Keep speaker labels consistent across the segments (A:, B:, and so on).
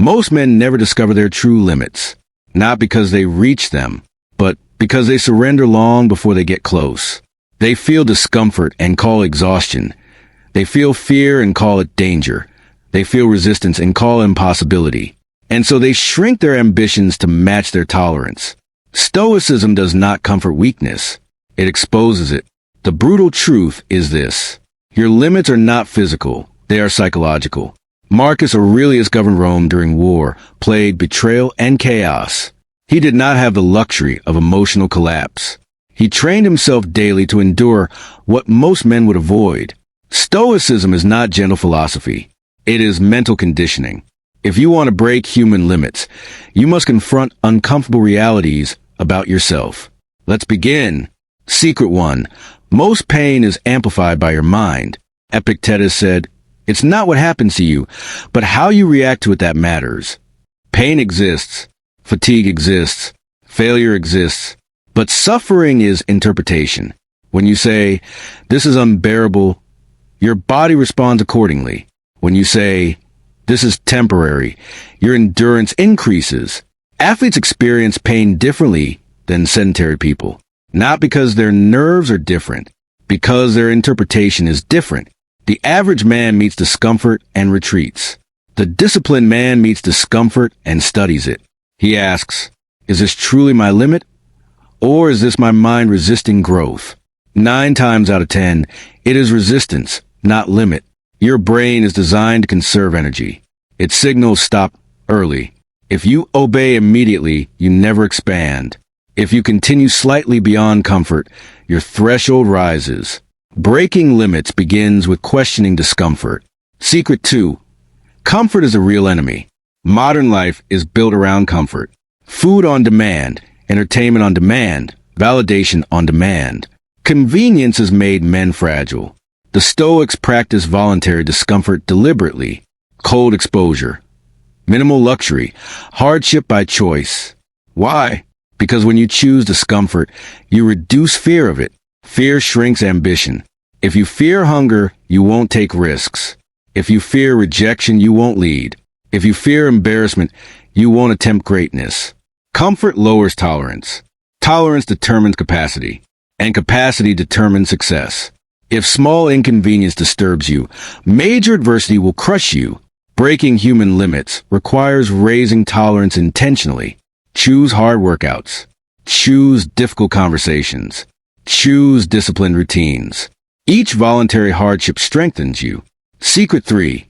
A: Most men never discover their true limits, not because they reach them, but because they surrender long before they get close. They feel discomfort and call exhaustion. They feel fear and call it danger. They feel resistance and call it impossibility. And so they shrink their ambitions to match their tolerance. Stoicism does not comfort weakness. It exposes it. The brutal truth is this: your limits are not physical, they are psychological. Marcus Aurelius governed Rome during war, plague, betrayal, and chaos. He did not have the luxury of emotional collapse. He trained himself daily to endure what most men would avoid. Stoicism is not gentle philosophy. It is mental conditioning. If you want to break human limits, you must confront uncomfortable realities about yourself. Let's begin. Secret 1. Most pain is amplified by your mind. Epictetus said, "It's not what happens to you, but how you react to it that matters." Pain exists. Fatigue exists. Failure exists. But suffering is interpretation. When you say, "This is unbearable," your body responds accordingly. When you say, "This is temporary," your endurance increases. Athletes experience pain differently than sedentary people. Not because their nerves are different, because their interpretation is different. The average man meets discomfort and retreats. The disciplined man meets discomfort and studies it. He asks, "Is this truly my limit? Or is this my mind resisting growth?" 9 times out of 10, it is resistance, not limit. Your brain is designed to conserve energy. Its signals stop early. If you obey immediately, you never expand. If you continue slightly beyond comfort, your threshold rises. Breaking limits begins with questioning discomfort. Secret 2. Comfort is a real enemy. Modern life is built around comfort. Food on demand, entertainment on demand, validation on demand. Convenience has made men fragile. The Stoics practice voluntary discomfort deliberately. Cold exposure. Minimal luxury. Hardship by choice. Why? Because when you choose discomfort, you reduce fear of it. Fear shrinks ambition. If you fear hunger, you won't take risks. If you fear rejection, you won't lead. If you fear embarrassment, you won't attempt greatness. Comfort lowers tolerance. Tolerance determines capacity, and capacity determines success. If small inconvenience disturbs you, major adversity will crush you. Breaking human limits requires raising tolerance intentionally. Choose hard workouts. Choose difficult conversations. Choose disciplined routines. Each voluntary hardship strengthens you. Secret 3.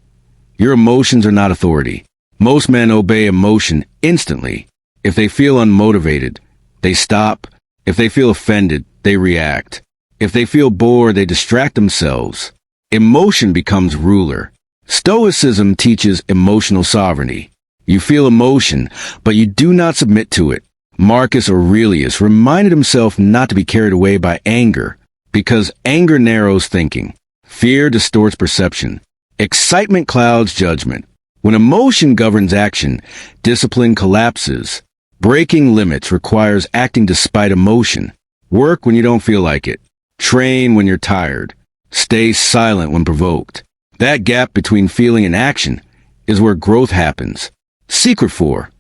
A: Your emotions are not authority. Most men obey emotion instantly. If they feel unmotivated, they stop. If they feel offended, they react. If they feel bored, they distract themselves. Emotion becomes ruler. Stoicism teaches emotional sovereignty. You feel emotion, but you do not submit to it. Marcus Aurelius reminded himself not to be carried away by anger, because anger narrows thinking. Fear distorts perception. Excitement clouds judgment. When emotion governs action, discipline collapses. Breaking limits requires acting despite emotion. Work when you don't feel like it. Train when you're tired. Stay silent when provoked. That gap between feeling and action is where growth happens. Secret 4.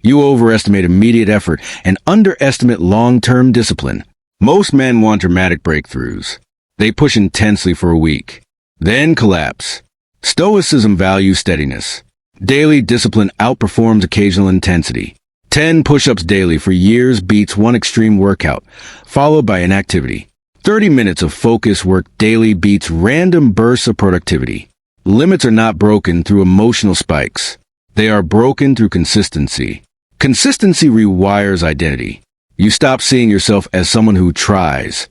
A: You overestimate immediate effort and underestimate long-term discipline. Most men want dramatic breakthroughs. They push intensely for a week, then collapse. Stoicism values steadiness. Daily discipline outperforms occasional intensity. 10 push-ups daily for years beats one extreme workout, followed by inactivity. 30 minutes of focused work daily beats random bursts of productivity. Limits are not broken through emotional spikes. They are broken through consistency. Consistency rewires identity. You stop seeing yourself as someone who tries.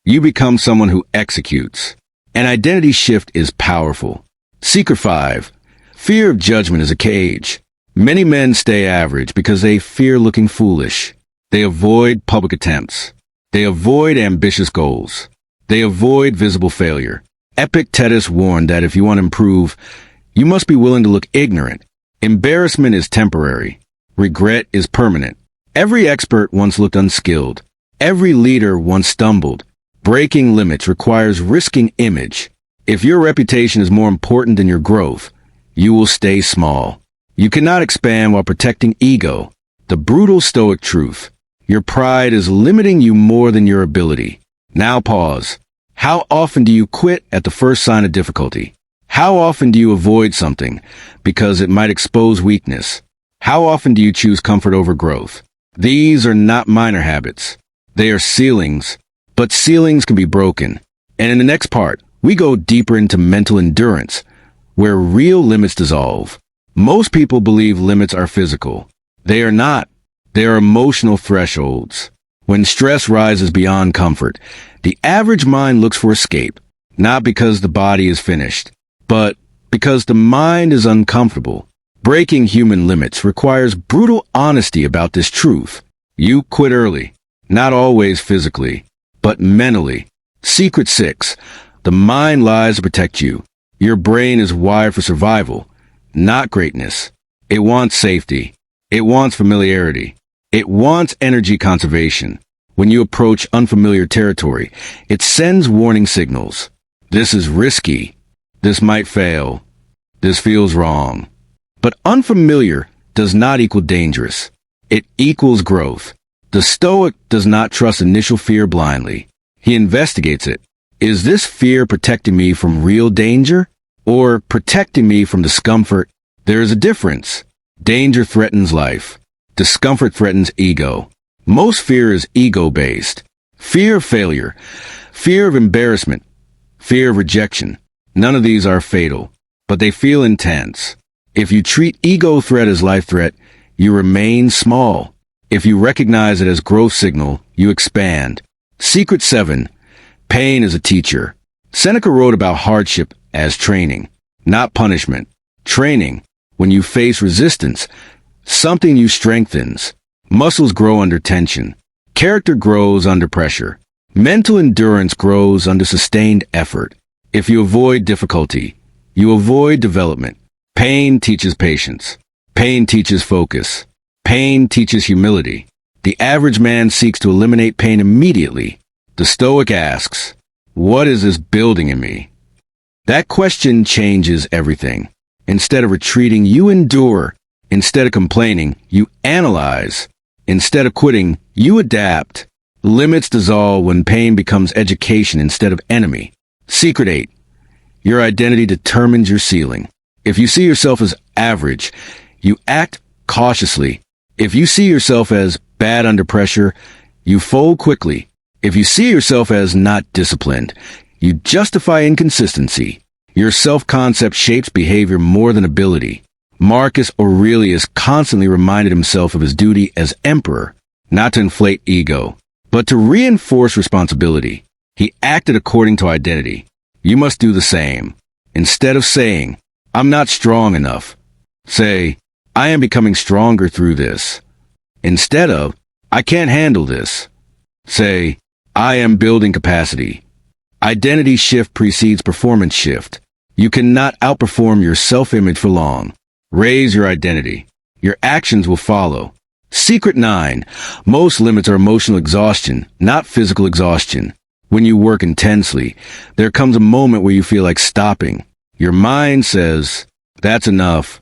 A: You become someone who executes. An identity shift is powerful. Secret 5. Fear of judgment is a cage. Many men stay average because they fear looking foolish. They avoid public attempts. They avoid ambitious goals. They avoid visible failure. Epictetus warned that if you want to improve, you must be willing to look ignorant. Embarrassment is temporary. Regret is permanent. Every expert once looked unskilled. Every leader once stumbled. Breaking limits requires risking image. If your reputation is more important than your growth, you will stay small. You cannot expand while protecting ego. The brutal Stoic truth. Your pride is limiting you more than your ability. Now pause. How often do you quit at the first sign of difficulty? How often do you avoid something because it might expose weakness? How often do you choose comfort over growth? These are not minor habits. They are ceilings, but ceilings can be broken. And in the next part, we go deeper into mental endurance, where real limits dissolve. Most people believe limits are physical. They are not. They are emotional thresholds. When stress rises beyond comfort, the average mind looks for escape, not because the body is finished, but because the mind is uncomfortable. Breaking human limits requires brutal honesty about this truth. You quit early, not always physically, but mentally. Secret 6. The mind lies to protect you. Your brain is wired for survival, not greatness. It wants safety. It wants familiarity. It wants energy conservation. When you approach unfamiliar territory, it sends warning signals. This is risky. This might fail. This feels wrong. But unfamiliar does not equal dangerous. It equals growth. The Stoic does not trust initial fear blindly. He investigates it. Is this fear protecting me from real danger or protecting me from discomfort? There is a difference. Danger threatens life. Discomfort threatens ego. Most fear is ego-based. Fear of failure, fear of embarrassment, fear of rejection. None of these are fatal, but they feel intense. If you treat ego threat as life threat, you remain small. If you recognize it as growth signal, you expand. Secret 7. Pain is a teacher. Seneca wrote about hardship as training, not punishment. Training, when you face resistance, something you strengthens. Muscles grow under tension. Character grows under pressure. Mental endurance grows under sustained effort. If you avoid difficulty, you avoid development. Pain teaches patience. Pain teaches focus. Pain teaches humility. The average man seeks to eliminate pain immediately. The Stoic asks, what is this building in me? That question changes everything. Instead of retreating, you endure. Instead of complaining, you analyze. Instead of quitting, you adapt. Limits dissolve when pain becomes education instead of enemy. Secret 8. Your identity determines your ceiling. If you see yourself as average, you act cautiously. If you see yourself as bad under pressure, you fold quickly. If you see yourself as not disciplined, you justify inconsistency. Your self-concept shapes behavior more than ability. Marcus Aurelius constantly reminded himself of his duty as emperor, not to inflate ego, but to reinforce responsibility. He acted according to identity. You must do the same. Instead of saying, I'm not strong enough, say, I am becoming stronger through this. Instead of, I can't handle this, say, I am building capacity. Identity shift precedes performance shift. You cannot outperform your self-image for long. Raise your identity. Your actions will follow. Secret 9. Most limits are emotional exhaustion, not physical exhaustion. When you work intensely, there comes a moment where you feel like stopping. Your mind says, that's enough.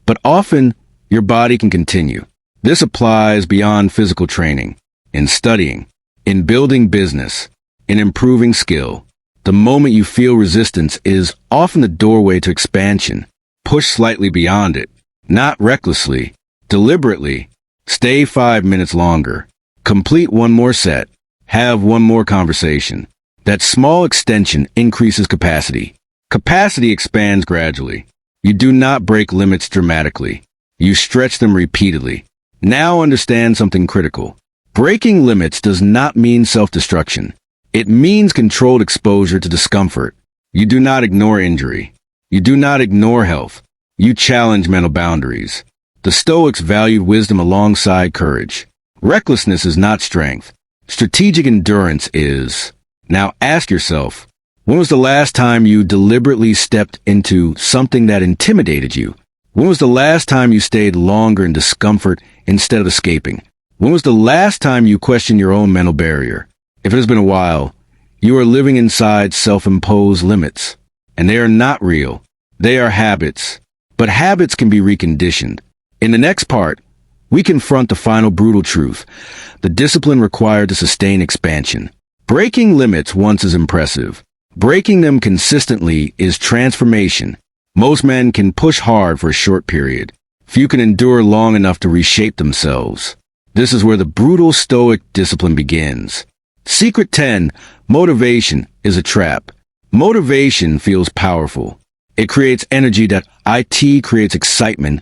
A: But often, your body can continue. This applies beyond physical training, in studying, in building business, in improving skill. The moment you feel resistance is often the doorway to expansion. Push slightly beyond it, not recklessly, deliberately. Stay 5 minutes longer. Complete one more set. Have one more conversation. That small extension increases capacity. Capacity expands gradually. You do not break limits dramatically. You stretch them repeatedly. Now understand something critical. Breaking limits does not mean self-destruction. It means controlled exposure to discomfort. You do not ignore injury. You do not ignore health. You challenge mental boundaries. The Stoics valued wisdom alongside courage. Recklessness is not strength. Strategic endurance is. Now ask yourself, when was the last time you deliberately stepped into something that intimidated you? When was the last time you stayed longer in discomfort instead of escaping? When was the last time you questioned your own mental barrier? If it has been a while, you are living inside self-imposed limits, and they are not real. They are habits. but habits can be reconditioned. In the next part, we confront the final brutal truth, the discipline required to sustain expansion. Breaking limits once is impressive. Breaking them consistently is transformation. Most men can push hard for a short period. Few can endure long enough to reshape themselves. This is where the brutal Stoic discipline begins. Secret 10. Motivation is a trap. Motivation feels powerful. It creates energy that it creates excitement.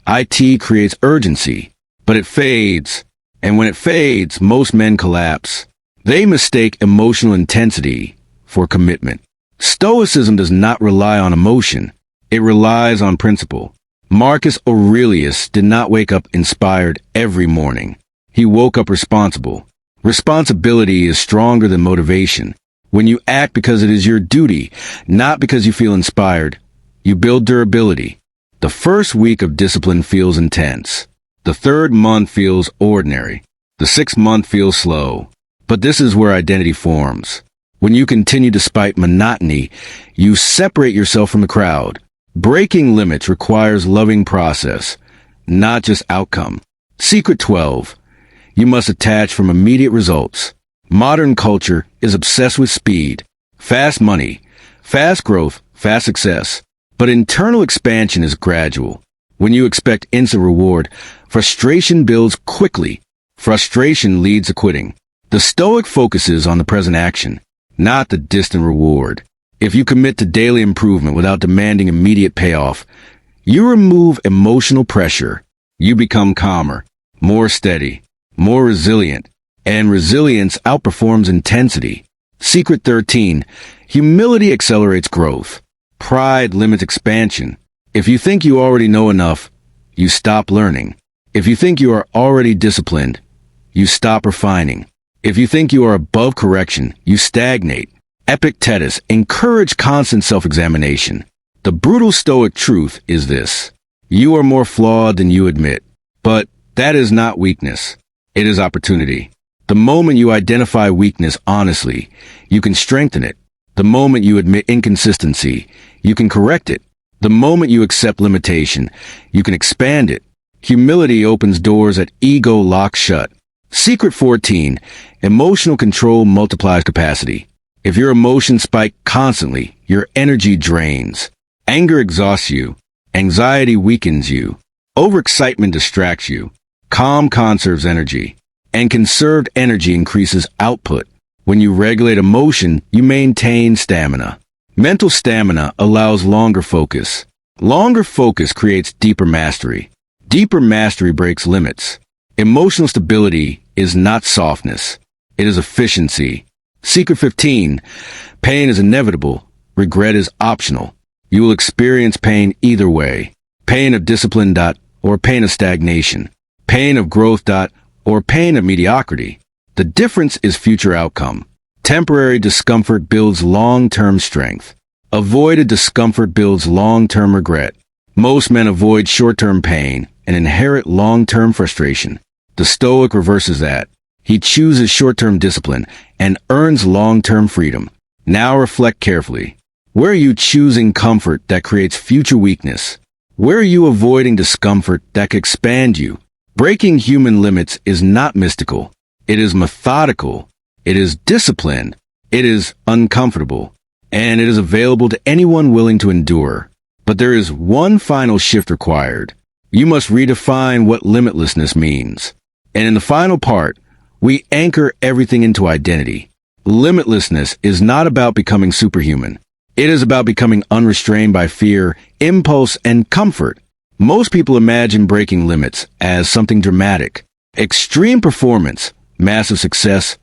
A: It creates urgency. But it fades. And when it fades, most men collapse. They mistake emotional intensity for commitment. Stoicism does not rely on emotion. It relies on principle. Marcus Aurelius did not wake up inspired every morning. He woke up responsible. Responsibility is stronger than motivation. When you act because it is your duty, not because you feel inspired, you build durability. The first week of discipline feels intense. The third month feels ordinary. The sixth month feels slow. But this is where identity forms. When you continue despite monotony, you separate yourself from the crowd. Breaking limits requires loving process, not just outcome. Secret 12. You must attach from immediate results. Modern culture is obsessed with speed, fast money, fast growth, fast success. But internal expansion is gradual. When you expect instant reward, frustration builds quickly. Frustration leads to quitting. The Stoic focuses on the present action, not the distant reward. If you commit to daily improvement without demanding immediate payoff, you remove emotional pressure. You become calmer, more steady, more resilient, and resilience outperforms intensity. Secret 13. Humility accelerates growth. Pride limits expansion. If you think you already know enough, you stop learning. If you think you are already disciplined, you stop refining. If you think you are above correction, you stagnate. Epictetus encouraged constant self-examination. The brutal Stoic truth is this: you are more flawed than you admit. But that is not weakness. It is opportunity. The moment you identify weakness honestly, you can strengthen it. The moment you admit inconsistency, you can correct it. The moment you accept limitation, you can expand it. Humility opens doors that ego locks shut. Secret 14. Emotional control multiplies capacity. If your emotions spike constantly, your energy drains. Anger exhausts you. Anxiety weakens you. Overexcitement distracts you. Calm conserves energy. And conserved energy increases output. When you regulate emotion, you maintain stamina. Mental stamina allows longer focus. Longer focus creates deeper mastery. Deeper mastery breaks limits. Emotional stability is not softness. It is efficiency. Secret 15. Pain is inevitable. Regret is optional. You will experience pain either way. Pain of discipline, or pain of stagnation. Pain of growth, or pain of mediocrity. The difference is future outcome. Temporary discomfort builds long-term strength. Avoided discomfort builds long-term regret. Most men avoid short-term pain and inherit long-term frustration. The Stoic reverses that. He chooses short-term discipline and earns long-term freedom. Now reflect carefully. Where are you choosing comfort that creates future weakness? Where are you avoiding discomfort that could expand you? Breaking human limits is not mystical. It is methodical. It is disciplined. It is uncomfortable. And it is available to anyone willing to endure. But there is one final shift required. You must redefine what limitlessness means. And in the final part, we anchor everything into identity. Limitlessness is not about becoming superhuman. It is about becoming unrestrained by fear, impulse, and comfort. Most people imagine breaking limits as something dramatic. Extreme performance, massive success,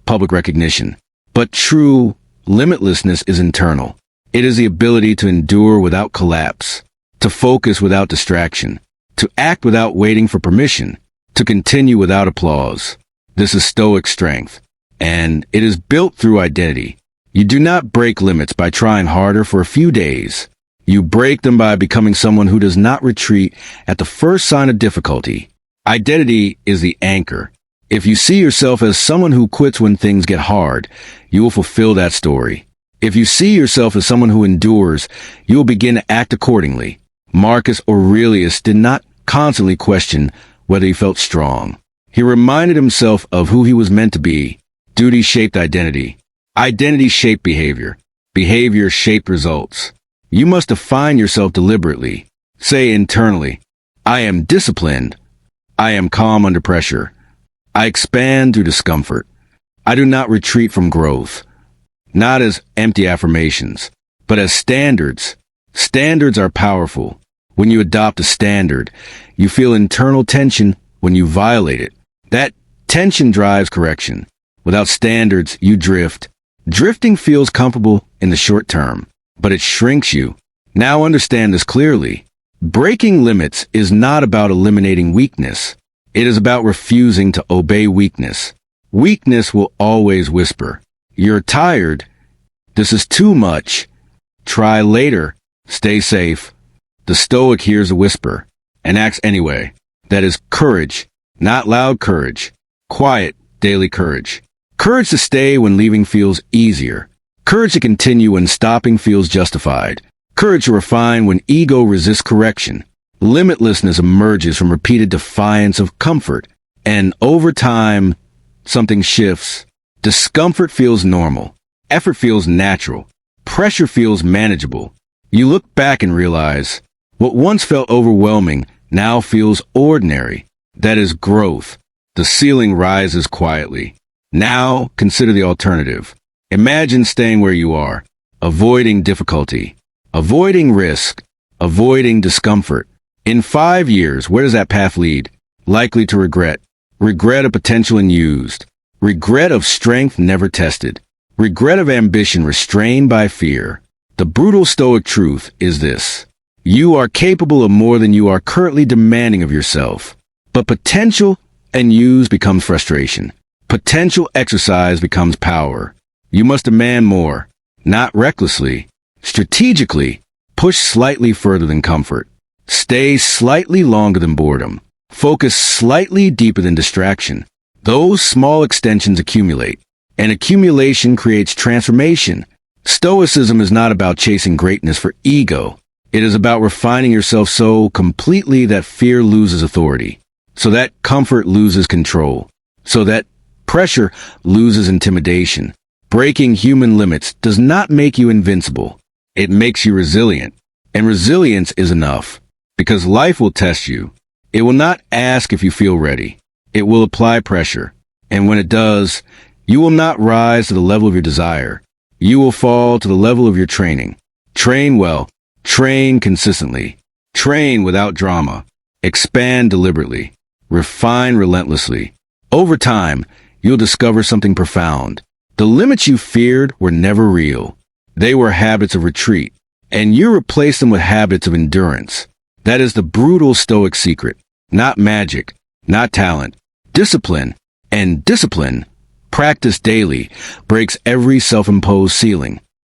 A: public recognition. But true limitlessness is internal. It is the ability to endure without collapse, to focus without distraction, to act without waiting for permission, to continue without applause. This is Stoic strength, and it is built through identity. You do not break limits by trying harder for a few days. You break them by becoming someone who does not retreat at the first sign of difficulty. Identity is the anchor. If you see yourself as someone who quits when things get hard, you will fulfill that story. If you see yourself as someone who endures, you will begin to act accordingly. Marcus Aurelius did not constantly question whether he felt strong. He reminded himself of who he was meant to be. Duty shaped identity. Identity shaped behavior. Behavior shaped results. You must define yourself deliberately. Say internally, I am disciplined. I am calm under pressure. I expand through discomfort. I do not retreat from growth. Not as empty affirmations, but as standards. Standards are powerful. When you adopt a standard, you feel internal tension when you violate it. That tension drives correction. Without standards, you drift. Drifting feels comfortable in the short term, but it shrinks you. Now understand this clearly. Breaking limits is not about eliminating weakness. It is about refusing to obey weakness. Weakness will always whisper, "You're tired. This is too much. Try later. Stay safe." The Stoic hears a whisper and acts anyway. That is courage, not loud courage. Quiet, daily courage. Courage to stay when leaving feels easier. Courage to continue when stopping feels justified. Courage to refine when ego resists correction. Limitlessness emerges from repeated defiance of comfort. And over time, something shifts. Discomfort feels normal. Effort feels natural. Pressure feels manageable. You look back and realize, what once felt overwhelming now feels ordinary. That is growth. The ceiling rises quietly. Now, consider the alternative. Imagine staying where you are, avoiding difficulty, avoiding risk, avoiding discomfort. In 5 years, where does that path lead? Likely to regret. Regret of potential unused. Regret of strength never tested. Regret of ambition restrained by fear. The brutal Stoic truth is this. You are capable of more than you are currently demanding of yourself. But potential unused becomes frustration. Potential exercise becomes power. You must demand more, not recklessly. Strategically, push slightly further than comfort. Stay slightly longer than boredom. Focus slightly deeper than distraction. Those small extensions accumulate, and accumulation creates transformation. Stoicism is not about chasing greatness for ego. It is about refining yourself so completely that fear loses authority, so that comfort loses control, so that pressure loses intimidation. Breaking human limits does not make you invincible. It makes you resilient. And resilience is enough, because life will test you. It will not ask if you feel ready. It will apply pressure. And when it does, you will not rise to the level of your desire. You will fall to the level of your training. Train well. Train consistently. Train without drama. Expand deliberately. Refine relentlessly. Over time, you'll discover something profound. The limits you feared were never real. They were habits of retreat, and you replace them with habits of endurance. That is the brutal Stoic secret. Not magic, not talent. Discipline. And discipline, practiced daily, breaks every self-imposed ceiling.